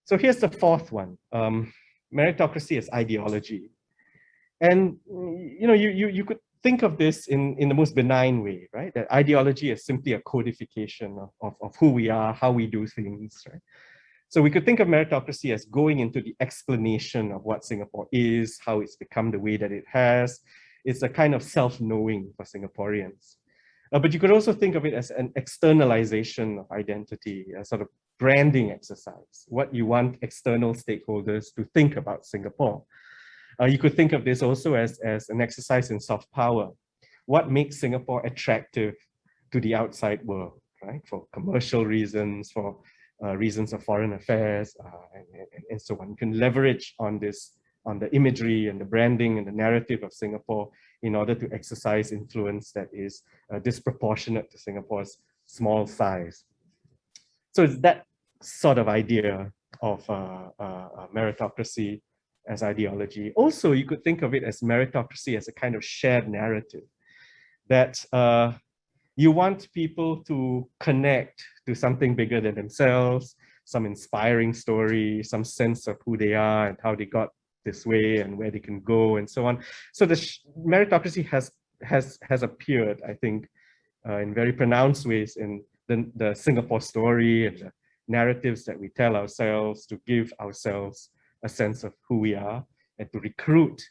So here's the fourth one. Meritocracy is ideology. And you could think of this in the most benign way, right? That ideology is simply a codification of who we are, how we do things, right? So we could think of meritocracy as going into the explanation of what Singapore is, how it's become the way that it has. It's a kind of self-knowing for Singaporeans. But you could also think of it as an externalization of identity, a sort of branding exercise, what you want external stakeholders to think about Singapore. You could think of this also as an exercise in soft power. What makes Singapore attractive to the outside world, right? For commercial reasons, for reasons of foreign affairs, and so on. You can leverage on this, on the imagery and the branding and the narrative of Singapore in order to exercise influence that is disproportionate to Singapore's small size. So it's that sort of idea of meritocracy as ideology. Also, you could think of it as meritocracy as a kind of shared narrative that you want people to connect to something bigger than themselves, some inspiring story, some sense of who they are and how they got this way and where they can go and so on. So the meritocracy has appeared, I think, in very pronounced ways in the Singapore story and the narratives that we tell ourselves to give ourselves a sense of who we are and to recruit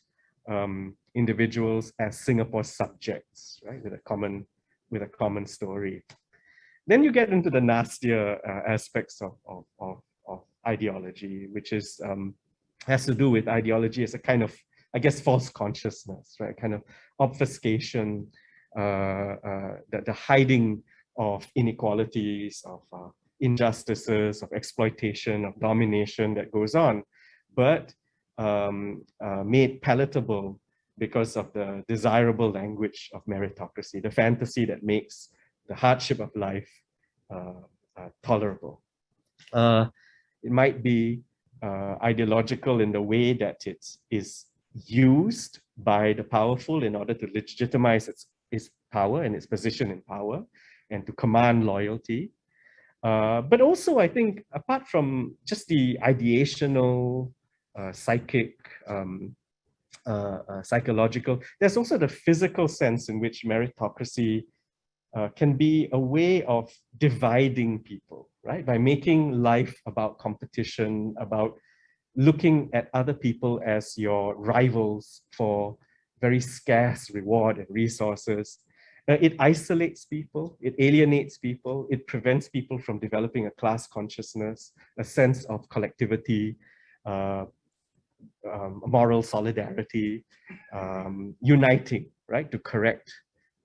individuals as Singapore subjects, right, with a common story. Then you get into the nastier aspects of ideology, which is has to do with ideology as a kind of, I guess, false consciousness, right? Kind of obfuscation, the hiding of inequalities, of injustices, of exploitation, of domination that goes on, but made palatable because of the desirable language of meritocracy, the fantasy that makes the hardship of life tolerable. It might be ideological in the way that it is used by the powerful in order to legitimize its power and its position in power and to command loyalty. But also, I think, apart from just the ideational, psychic, psychological, there's also the physical sense in which meritocracy can be a way of dividing people, right? By making life about competition, about looking at other people as your rivals for very scarce reward and resources. It isolates people, it alienates people, it prevents people from developing a class consciousness, a sense of collectivity, moral solidarity, uniting, right, to correct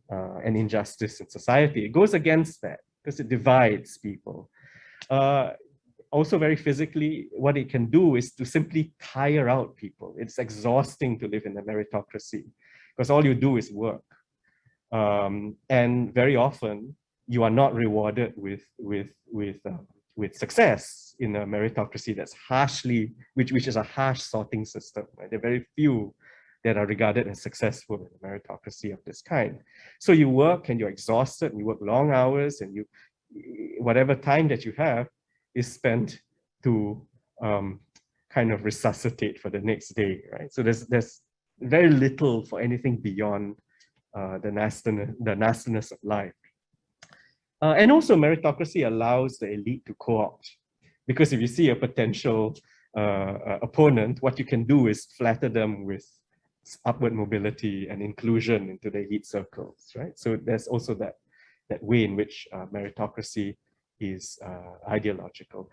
an injustice in society. It goes against that because it divides people. Also very physically, what it can do is to simply tire out people. It's exhausting to live in a meritocracy because all you do is work. And very often you are not rewarded with success in a meritocracy that's harshly, which is a harsh sorting system. Right? There are very few that are regarded as successful in a meritocracy of this kind. So you work and you're exhausted and you work long hours and whatever time that you have is spent to kind of resuscitate for the next day, right? So there's very little for anything beyond the nastiness of life. And also meritocracy allows the elite to co-opt, because if you see a potential opponent, what you can do is flatter them with upward mobility and inclusion into the elite circles, right? So there's also that way in which meritocracy is ideological.